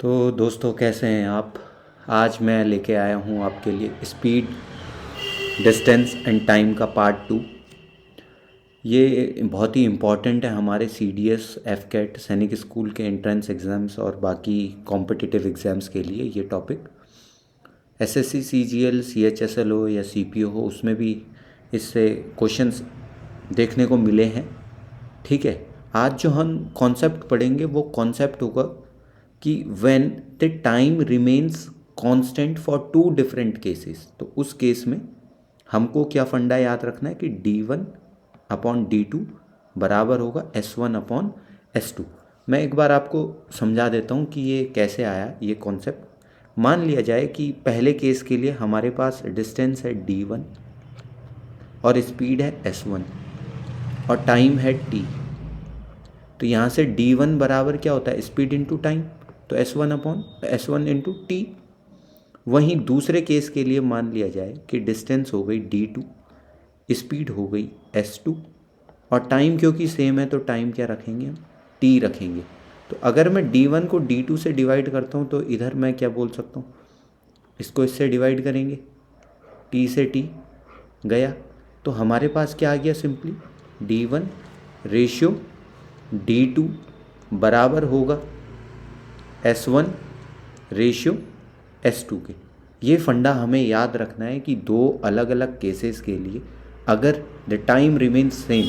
तो दोस्तों कैसे हैं आप। आज मैं लेके आया हूँ आपके लिए स्पीड, डिस्टेंस एंड टाइम का पार्ट 2। ये बहुत ही इम्पॉर्टेंट है हमारे सीडीएस, एफकेट, सैनिक स्कूल के एंट्रेंस एग्ज़ाम्स और बाकी कॉम्पिटिटिव एग्ज़ाम्स के लिए ये टॉपिक। एसएससी, सीजीएल, सीएचएसएल हो या सीपीओ हो, उसमें भी इससे क्वेश्चंस देखने को मिले हैं। ठीक है, आज जो हम कॉन्सेप्ट पढ़ेंगे वो कॉन्सेप्ट होगा कि when the time remains constant for two different cases. तो उस केस में हमको क्या फंडा याद रखना है कि d1/d2 बराबर होगा s1/s2। मैं एक बार आपको समझा देता हूँ कि ये कैसे आया ये कॉन्सेप्ट। मान लिया जाए कि पहले केस के लिए हमारे पास डिस्टेंस है d1 और स्पीड है s1 और टाइम है t। तो यहाँ से d1 बराबर क्या होता है, स्पीड इंटू टाइम, तो s1 इंटू टी। वहीं दूसरे केस के लिए मान लिया जाए कि डिस्टेंस हो गई d2, स्पीड हो गई s2 और टाइम क्योंकि सेम है तो टाइम क्या रखेंगे हम, t रखेंगे। तो अगर मैं d1 को d2 से डिवाइड करता हूँ तो इधर मैं क्या बोल सकता हूँ, इसको इससे डिवाइड करेंगे, t से t गया तो हमारे पास क्या आ गया, सिंपली d1 रेशियो d2 बराबर होगा s1 रेशियो s2 के। ये फंडा हमें याद रखना है कि दो अलग अलग केसेस के लिए अगर the time remains same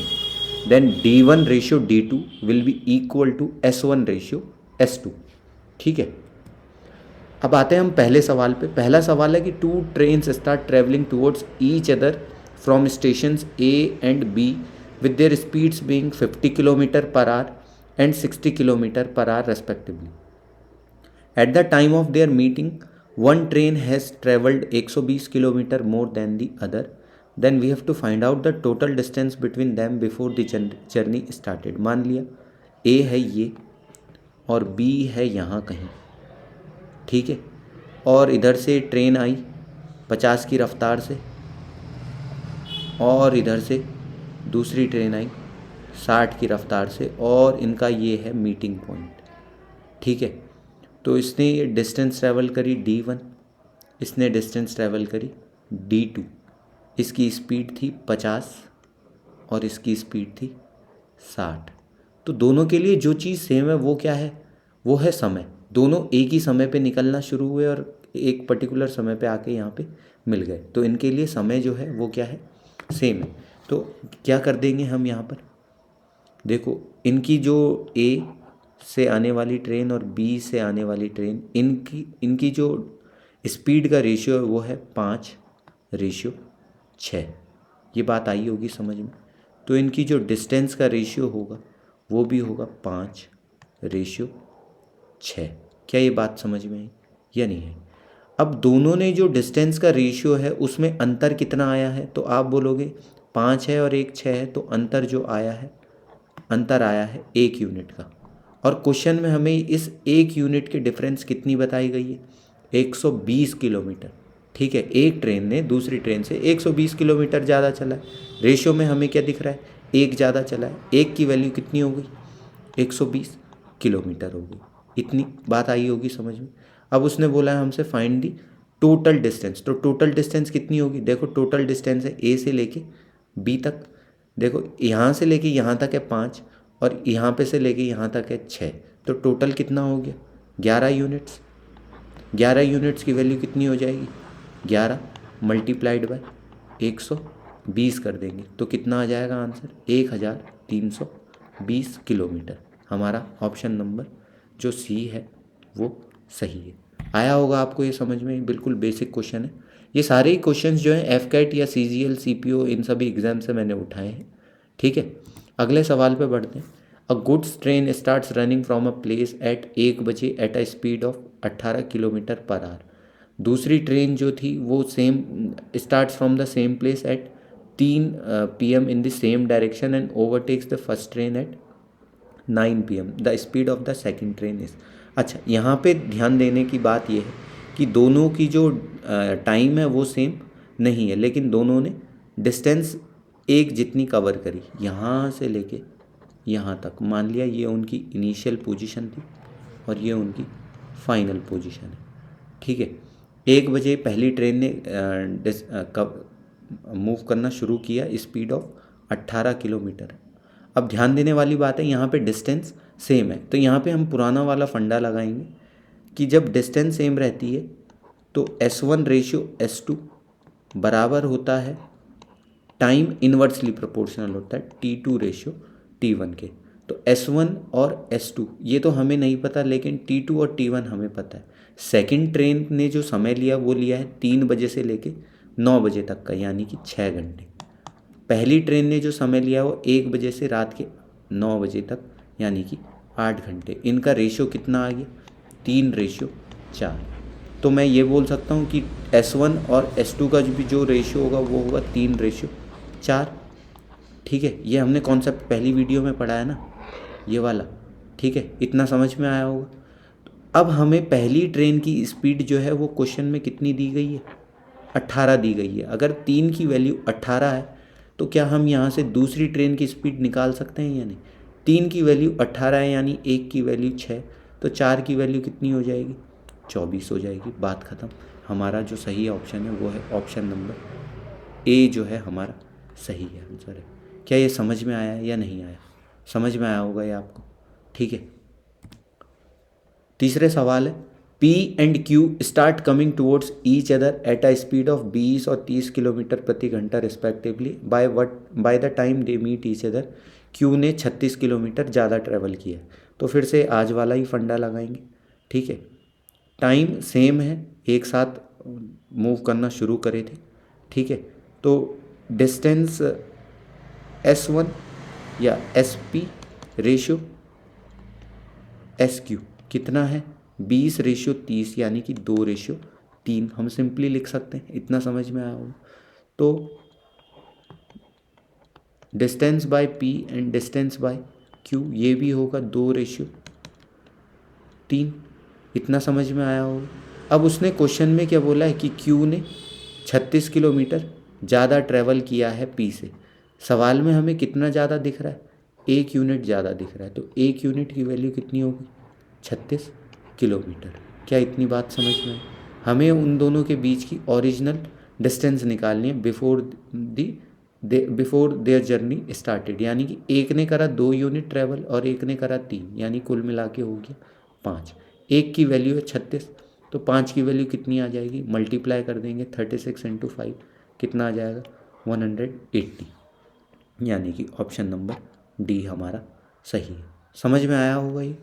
then d1 ratio d2 will be equal to s1 ratio s2। ठीक है, अब आते हैं हम पहले सवाल पे। पहला सवाल है कि two trains start travelling towards each other from station A and B with their speeds being 50 km per hour and 60 km per hour respectively. At the time of their meeting, one train has traveled 120 km more than the other. Then we have to find out the total distance between them before the journey started. मान लिया A है ये और B है यहाँ कहीं, ठीक है, और इधर से ट्रेन आई 50 की रफ्तार से और इधर से दूसरी ट्रेन आई 60 की रफ्तार से और इनका ये है मीटिंग पॉइंट। ठीक है, तो इसने ये डिस्टेंस ट्रैवल करी d1, इसने डिस्टेंस ट्रैवल करी d2। इसकी स्पीड थी 50 और इसकी स्पीड थी 60। तो दोनों के लिए जो चीज़ सेम है वो क्या है, वो है समय। दोनों एक ही समय पे निकलना शुरू हुए और एक पर्टिकुलर समय पे आके यहाँ पे मिल गए, तो इनके लिए समय जो है वो क्या है, सेम है। तो क्या कर देंगे हम यहाँ पर, देखो इनकी जो ए से आने वाली ट्रेन और बी से आने वाली ट्रेन, इनकी जो स्पीड का रेशियो है वो है 5:6। ये बात आई होगी समझ में। तो इनकी जो डिस्टेंस का रेशियो होगा वो भी होगा 5:6। क्या ये बात समझ में आई या नहीं है। अब दोनों ने जो डिस्टेंस का रेशियो है उसमें अंतर कितना आया है, तो आप बोलोगे 5 है और 1 6 है, तो अंतर जो आया है, अंतर आया है 1 यूनिट का। और क्वेश्चन में हमें इस 1 यूनिट के डिफरेंस कितनी बताई गई है, 120 किलोमीटर। ठीक है, एक ट्रेन ने दूसरी ट्रेन से 120 किलोमीटर ज़्यादा चला है। रेशियो में हमें क्या दिख रहा है, 1 ज़्यादा चला है। 1 की वैल्यू कितनी हो गई, 120 किलोमीटर हो गई। इतनी बात आई होगी समझ में। अब उसने बोला है हमसे फाइंड दी टोटल डिस्टेंस, तो टोटल डिस्टेंस कितनी होगी, देखो टोटल डिस्टेंस है ए से लेके बी तक। देखो यहाँ से लेके यहाँ तक है 5 और यहाँ पे से लेके यहाँ तक है 6, तो टोटल कितना हो गया, 11 यूनिट्स। 11 यूनिट्स की वैल्यू कितनी हो जाएगी, 11 मल्टीप्लाइड बाय 120 कर देंगे तो कितना आ जाएगा आंसर, 1320 किलोमीटर। हमारा ऑप्शन नंबर जो सी है वो सही है। आया होगा आपको ये समझ में, बिल्कुल बेसिक क्वेश्चन है। ये सारे ही क्वेश्चंस जो हैं एफकेट या सीजीएल, सीपीओ, इन सभी एग्जाम से मैंने उठाए हैं। ठीक है, अगले सवाल पे बढ़ते हैं। अ goods train starts running from a place at 1 बजे eight a speed of 18 kilometre per hour. दूसरी ट्रेन जो थी वो same starts from the same place at 3 PM in the same direction and overtakes the first train eight 9 PM। The speed of the second train is. अच्छा, यहाँ पे ध्यान देने की बात यह है कि दोनों की जो टाइम है वो सेम नहीं है, लेकिन दोनों ने डिस्टेंस एक जितनी कवर करी, यहाँ से लेके यहाँ तक। मान लिया ये उनकी इनिशियल पोजीशन थी और ये उनकी फाइनल पोजीशन है। ठीक है, 1 बजे पहली ट्रेन ने कब मूव करना शुरू किया, स्पीड ऑफ 18 किलोमीटर। अब ध्यान देने वाली बात है, यहाँ पे डिस्टेंस सेम है, तो यहाँ पे हम पुराना वाला फंडा लगाएंगे कि जब डिस्टेंस सेम रहती है तो S1 रेशियो S2 बराबर होता है टाइम इन्वर्सली प्रोपोर्शनल होता है T2 रेशियो T1 के। तो S1 और S2 ये तो हमें नहीं पता, लेकिन T2 और T1 हमें पता है। सेकंड ट्रेन ने जो समय लिया वो लिया है 3 बजे से लेके 9 बजे तक का, यानी कि 6 घंटे। पहली ट्रेन ने जो समय लिया वो 1 बजे से रात के 9 बजे तक, यानी कि 8 घंटे। इनका रेशियो कितना आ गया, 3:4। तो मैं ये बोल सकता हूँ कि S1 और S2 का जो रेशियो होगा वो होगा 3:4। ठीक है, ये हमने कॉन्सेप्ट पहली वीडियो में पढ़ा है ना, ये वाला। ठीक है, इतना समझ में आया होगा। अब हमें पहली ट्रेन की स्पीड जो है वो क्वेश्चन में कितनी दी गई है, 18 दी गई है। अगर 3 की वैल्यू 18 है तो क्या हम यहाँ से दूसरी ट्रेन की स्पीड निकाल सकते हैं या नहीं। 3 की वैल्यू 18 है, यानी 1 की वैल्यू 6, तो 4 की वैल्यू कितनी हो जाएगी, 24 हो जाएगी। बात ख़त्म। हमारा जो सही ऑप्शन है वो है ऑप्शन नंबर ए, जो है हमारा सही है, आंसर है। क्या ये समझ में आया या नहीं आया? समझ में आया होगा ये आपको। ठीक है, तीसरे सवाल है, P and Q start coming towards each other at a speed of 20 और 30 किलोमीटर प्रति घंटा respectively by the time they meet each other. Q ने 36 किलोमीटर ज़्यादा ट्रैवल किया है, तो फिर से आज वाला ही फंडा लगाएंगे। ठीक है, टाइम सेम है, एक साथ मूव करना शुरू करे थे। ठीक है, तो डिस्टेंस S1 या SP रेशियो SQ कितना है, 20:30, यानी कि 2:3। हम सिंपली लिख सकते हैं, इतना समझ में आया होगा। तो distance by P and distance by Q ये भी होगा 2:3। इतना समझ में आया होगा। अब उसने क्वेश्चन में क्या बोला है कि Q ने 36 किलोमीटर ज़्यादा ट्रैवल किया है P से। सवाल में हमें कितना ज़्यादा दिख रहा है, 1 यूनिट ज़्यादा दिख रहा है, तो 1 यूनिट की वैल्यू कितनी होगी, 36 किलोमीटर। क्या इतनी बात समझ में? हमें उन दोनों के बीच की ओरिजिनल डिस्टेंस निकालनी है बिफोर देयर जर्नी स्टार्टेड, यानी कि एक ने करा 2 यूनिट ट्रैवल और एक ने करा 3, यानी कुल मिला के हो गया 5। एक की वैल्यू है 36, तो 5 की वैल्यू कितनी आ जाएगी, मल्टीप्लाई कर देंगे 36 × 5, कितना आ जाएगा, 180, यानी कि ऑप्शन नंबर डी हमारा सही है। समझ में आया होगा ये।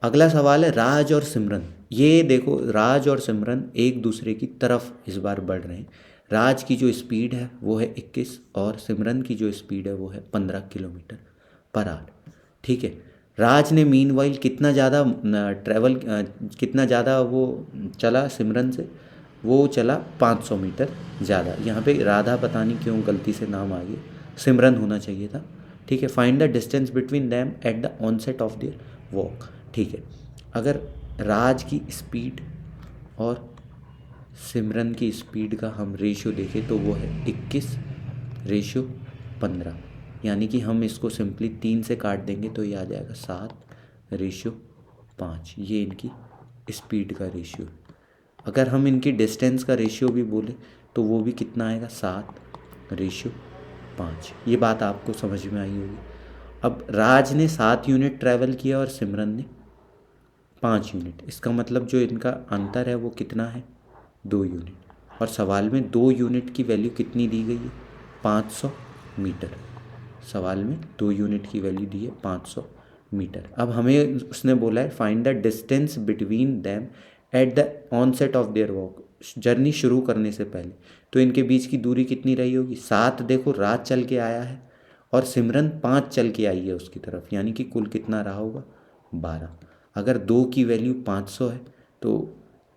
अगला सवाल है राज और सिमरन। ये देखो, राज और सिमरन एक दूसरे की तरफ इस बार बढ़ रहे हैं। राज की जो स्पीड है वो है 21 और सिमरन की जो स्पीड है वो है 15 किलोमीटर पर आवर। ठीक है, राज ने मीनवाइल कितना ज़्यादा कितना ज़्यादा वो चला सिमरन से, वो चला 500 मीटर ज़्यादा। यहाँ पे राधा पता नहीं क्यों गलती से नाम आ गया, सिमरन होना चाहिए था। ठीक है, find the distance between them at the onset of their walk. ठीक है, अगर राज की स्पीड और सिमरन की स्पीड का हम रेशियो देखें तो वो है 21:15, यानी कि हम इसको सिंपली 3 से काट देंगे तो ये आ जाएगा 7:5। ये इनकी स्पीड का रेशियो। अगर हम इनकी डिस्टेंस का रेशियो भी बोले तो वो भी कितना आएगा, 7:5। ये बात आपको समझ में आई होगी। अब राज ने 7 यूनिट ट्रैवल किया और सिमरन ने 5 यूनिट। इसका मतलब जो इनका अंतर है वो कितना है, 2 यूनिट। और सवाल में 2 यूनिट की वैल्यू कितनी दी गई है, 500 मीटर। सवाल में 2 यूनिट की वैल्यू दी है 500 मीटर। अब हमें उसने बोला है find the distance between them at the onset of their walk, journey शुरू करने से पहले। तो इनके बीच की दूरी कितनी रही होगी, 7 देखो राज चल के आया है और सिमरन 5 चल के आई है उसकी तरफ, यानी कि कुल कितना रहा होगा, 12। अगर 2 की वैल्यू 500 है तो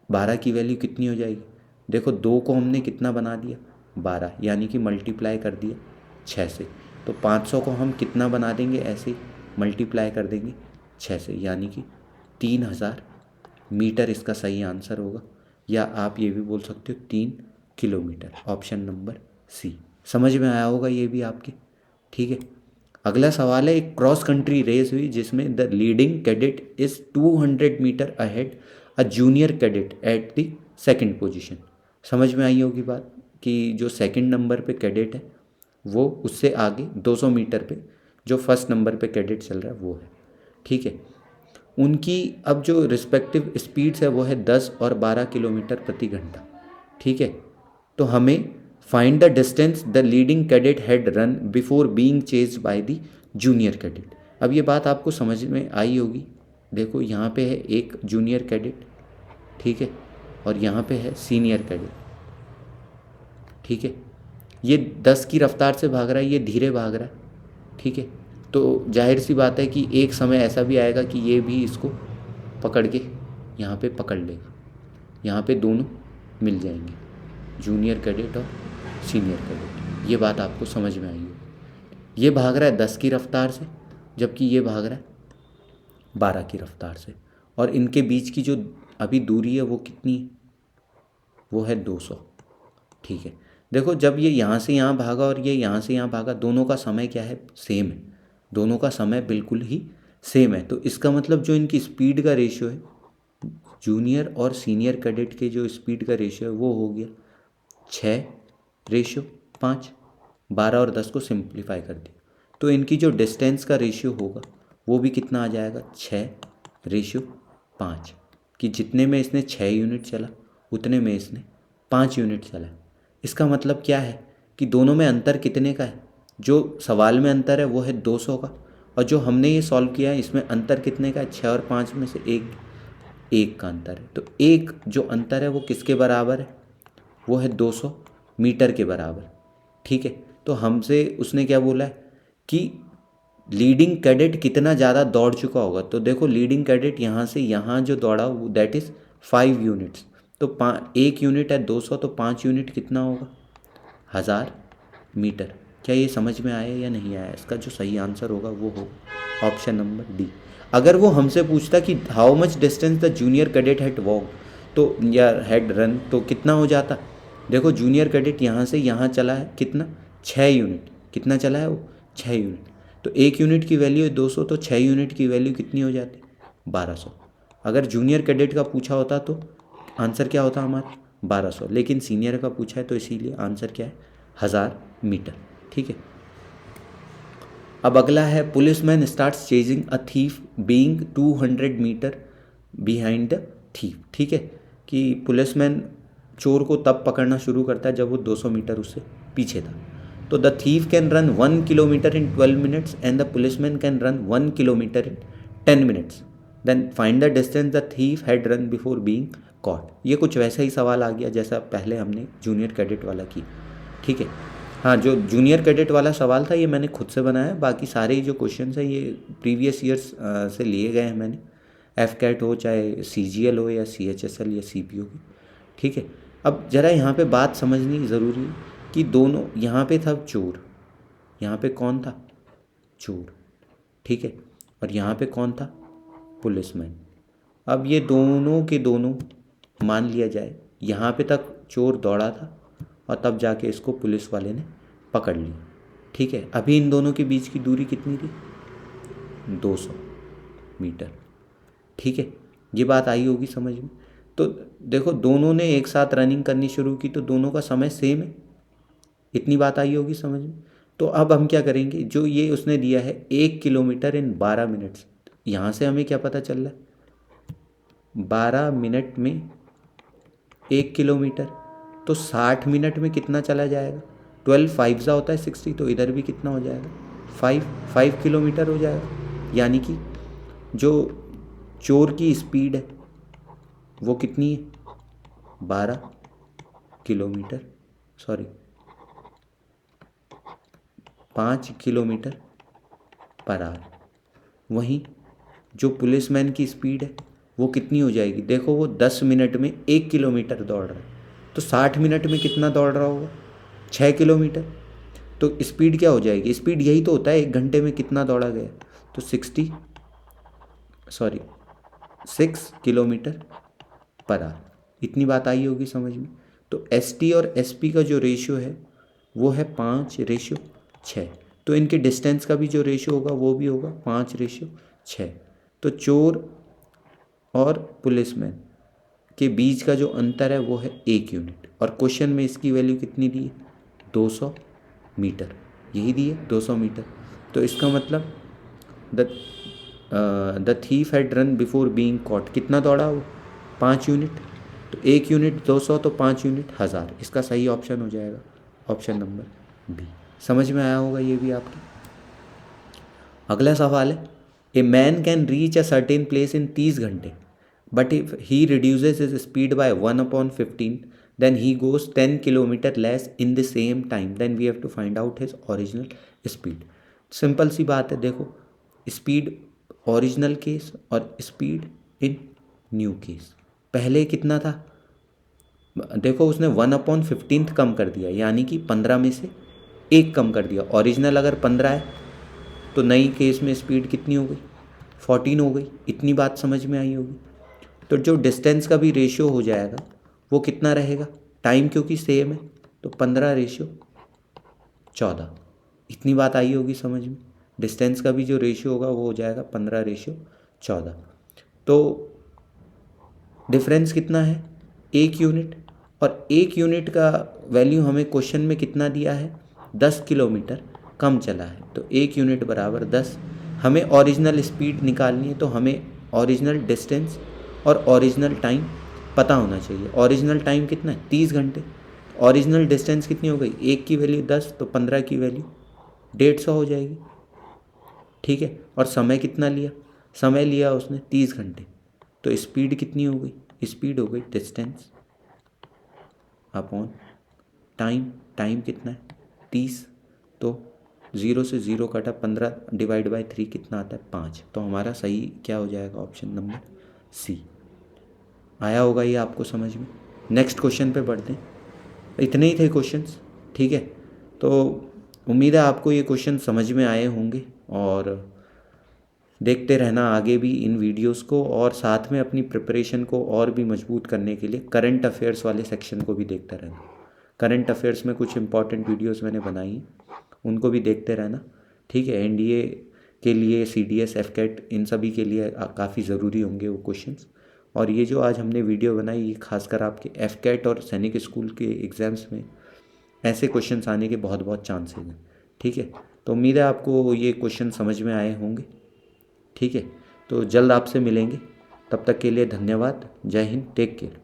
12 की वैल्यू कितनी हो जाएगी, देखो 2 को हमने कितना बना दिया, 12, यानी कि मल्टीप्लाई कर दिया 6 से। तो 500 को हम कितना बना देंगे, ऐसे मल्टीप्लाई कर देंगे 6 से, यानी कि 3000 मीटर इसका सही आंसर होगा। या आप ये भी बोल सकते हो 3 किलोमीटर, ऑप्शन नंबर सी। समझ में आया होगा ये भी आपके। ठीक है, अगला सवाल है, एक क्रॉस कंट्री रेस हुई जिसमें the leading cadet is 200 metre ahead a junior cadet at the second position. समझ में आई होगी बात कि जो सेकंड नंबर पे कैडेट है वो उससे आगे 200 मीटर पे जो फर्स्ट नंबर पे कैडेट चल रहा है वो है। ठीक है, उनकी अब जो रिस्पेक्टिव स्पीड्स है वो है 10 और 12 किलोमीटर प्रति घंटा। ठीक है, तो हमें find the distance the leading cadet had run before being chased by the junior cadet. अब ये बात आपको समझ में आई होगी। देखो यहाँ पे है एक जूनियर कैडेट, ठीक है, और यहाँ पे है सीनियर कैडेट। ठीक है, ये 10 की रफ्तार से भाग रहा है, ये धीरे भाग रहा है। ठीक है, तो जाहिर सी बात है कि एक समय ऐसा भी आएगा कि ये भी इसको पकड़ के यहाँ पे पकड़ लेगा, यहाँ पे दोनों मिल जाएंगे, जूनियर कैडेट और सीनियर कैडेट। ये बात आपको समझ में आई होगी। ये भाग रहा है 10 की रफ्तार से, जबकि ये भाग रहा है 12 की रफ्तार से, और इनके बीच की जो अभी दूरी है वो कितनी है, वो है 200। ठीक है, देखो जब ये यहाँ से यहाँ भागा और ये यहाँ से यहाँ भागा, दोनों का समय क्या है, सेम है, दोनों का समय बिल्कुल ही सेम है। तो इसका मतलब जो इनकी स्पीड का रेशियो है, जूनियर और सीनियर कैडेट के जो स्पीड का रेशियो है वो हो गया 6:5। 12 और 10 को सिंप्लीफाई कर दिया तो इनकी जो डिस्टेंस का रेशियो होगा वो भी कितना आ जाएगा, 6:5, कि जितने में इसने 6 यूनिट चला उतने में इसने 5 यूनिट चला। इसका मतलब क्या है कि दोनों में अंतर कितने का है, जो सवाल में अंतर है वो है 200 का, और जो हमने ये सॉल्व किया है इसमें अंतर कितने का है, 6 और 5 में से एक का अंतर है। तो एक जो अंतर है वो किसके बराबर है, वो है 200 मीटर के बराबर। ठीक है, तो हमसे उसने क्या बोला है कि लीडिंग कैडेट कितना ज़्यादा दौड़ चुका होगा। तो देखो लीडिंग कैडेट यहाँ से यहाँ जो दौड़ा वो दैट इज़ 5 यूनिट्स। तो एक यूनिट है 200, तो 5 यूनिट कितना होगा, 1000 मीटर। क्या ये समझ में आया या नहीं आया? इसका जो सही आंसर होगा वो होगा ऑप्शन नंबर डी। अगर वो हमसे पूछता कि how much distance the junior cadet had walk तो या हैड रन, तो कितना हो जाता। देखो जूनियर कैडेट यहाँ से यहाँ चला है कितना, 6 यूनिट। कितना चला है वो, 6 यूनिट। तो एक यूनिट की वैल्यू है 200, तो 6 यूनिट की वैल्यू कितनी हो जाती, 1200। अगर जूनियर कैडेट का पूछा होता तो आंसर क्या होता हमारा, 1200, लेकिन सीनियर का पूछा है तो इसीलिए आंसर क्या है, 1000 मीटर। ठीक है, अब अगला है, policeman starts chasing a thief being 200 metre behind the thief. ठीक है, कि पुलिसमैन चोर को तब पकड़ना शुरू करता है जब वो 200 मीटर उससे पीछे था। तो the thief can run 1 kilometre in 12 minutes and the policeman can run 1 kilometre in 10 minutes, then find the distance the thief had run before being caught. ये कुछ वैसा ही सवाल आ गया जैसा पहले हमने जूनियर कैडेट वाला की। ठीक है, हाँ, जो जूनियर कैडेट वाला सवाल था ये मैंने खुद से बनाया, बाकी सारे जो क्वेश्चन हैं ये प्रीवियस ईयर्स से लिए गए हैं मैंने, एफ कैट हो चाहे CGL हो या CHSL या CPO की। ठीक है, अब ज़रा यहाँ पे बात समझनी ज़रूरी है कि दोनों, यहाँ पे था चोर, यहाँ पे कौन था, चोर। ठीक है, और यहाँ पे कौन था, पुलिसमैन। अब ये दोनों के दोनों मान लिया जाए यहाँ पे तक चोर दौड़ा था और तब जाके इसको पुलिस वाले ने पकड़ लिया। ठीक है, अभी इन दोनों के बीच की दूरी कितनी थी, 200 मीटर। ठीक है, ये बात आई होगी समझ में। तो देखो दोनों ने एक साथ रनिंग करनी शुरू की तो दोनों का समय सेम है, इतनी बात आई होगी समझ में। तो अब हम क्या करेंगे, जो ये उसने दिया है 1 किलोमीटर इन 12 मिनट्स, यहाँ से हमें क्या पता चल रहा है, 12 मिनट में 1 किलोमीटर, तो 60 मिनट में कितना चला जाएगा, 12 5 होता है 60, तो इधर भी कितना हो जाएगा, 5 किलोमीटर हो जाएगा। यानी कि जो चोर की स्पीड है वो कितनी है, 12 kilometre, sorry 5 kilometre per hour. वहीं जो पुलिसमैन की स्पीड है वो कितनी हो जाएगी, देखो वो 10 मिनट में 1 किलोमीटर दौड़ रहा है, तो 60 मिनट में कितना दौड़ रहा होगा, 6 किलोमीटर। तो स्पीड क्या हो जाएगी, स्पीड यही तो होता है 1 घंटे में कितना दौड़ा गया, तो 6 किलोमीटर पर आवर। इतनी बात आई होगी समझ में। तो ST और SP का जो रेशियो है वो है 5:6। तो इनके डिस्टेंस का भी जो रेशियो होगा वो भी होगा 5:6। तो चोर और पुलिसमैन के बीच का जो अंतर है वो है 1 यूनिट, और क्वेश्चन में इसकी वैल्यू कितनी दी है? 200 मीटर, यही दी है 200 मीटर। तो इसका मतलब the thief had run before being caught, कितना दौड़ा वो? 5 यूनिट। तो 1 यूनिट 200, तो 5 यूनिट 1000। इसका सही ऑप्शन हो जाएगा ऑप्शन नंबर बी। समझ में आया होगा ये भी आपके। अगला सवाल है, a man can reach a certain place in 30 घंटे, but if he reduces his speed by 1/15, then he goes 10 kilometre less in the same time, then we have to find out his original speed. Simple सी बात है, देखो speed original case और speed in new case. पहले कितना था? देखो उसने 1/15 कम कर दिया, यानी कि 15 में से 1 कम कर दिया। ओरिजिनल अगर 15 है तो नई केस में स्पीड कितनी हो गई? 14 हो गई। इतनी बात समझ में आई होगी। तो जो डिस्टेंस का भी रेशियो हो जाएगा वो कितना रहेगा? टाइम क्योंकि सेम है तो 15:14। इतनी बात आई होगी समझ में। डिस्टेंस का भी जो रेशियो होगा वो हो जाएगा 15:14। तो डिफरेंस कितना है? 1 यूनिट, और 1 यूनिट का वैल्यू हमें क्वेश्चन में कितना दिया है? 10 किलोमीटर कम चला है, तो 1 यूनिट बराबर 10। हमें ओरिजिनल स्पीड निकालनी है तो हमें ओरिजिनल डिस्टेंस और ओरिजिनल टाइम पता होना चाहिए। ओरिजिनल टाइम कितना है? 30 घंटे। ओरिजिनल डिस्टेंस कितनी हो गई? 1 की वैल्यू 10, तो 15 की वैल्यू 150 हो जाएगी। ठीक है, और समय कितना लिया? समय लिया उसने 30 घंटे। तो स्पीड कितनी हो गई? स्पीड हो गई डिस्टेंस अपॉन टाइम। टाइम कितना है? 30। तो 0 से 0 कटा, 15/3 कितना आता है? 5। तो हमारा सही क्या हो जाएगा? Option number C. आया होगा ये आपको समझ में। नेक्स्ट क्वेश्चन पे बढ़ते हैं। इतने ही थे क्वेश्चंस, ठीक है। तो उम्मीद है आपको ये क्वेश्चन समझ में आए होंगे, और देखते रहना आगे भी इन वीडियोस को, और साथ में अपनी प्रिपरेशन को और भी मजबूत करने के लिए करंट अफेयर्स वाले सेक्शन को भी देखते रहना। करंट अफेयर्स में कुछ इंपॉर्टेंट वीडियोस मैंने बनाई हैं, उनको भी देखते रहना, ठीक है। एनडीए के लिए, सीडीएस, एफकेट, इन सभी के लिए काफ़ी ज़रूरी होंगे वो क्वेश्चंस। और ये जो आज हमने वीडियो बनाई, ये खासकर आपके एफकेट और सैनिक स्कूल के एग्ज़ाम्स में ऐसे क्वेश्चंस आने के बहुत बहुत चांसेस हैं, ठीक है। तो उम्मीद है आपको ये क्वेश्चन समझ में आए होंगे, ठीक है। तो जल्द आपसे मिलेंगे, तब तक के लिए धन्यवाद। जय हिंद, टेक केयर।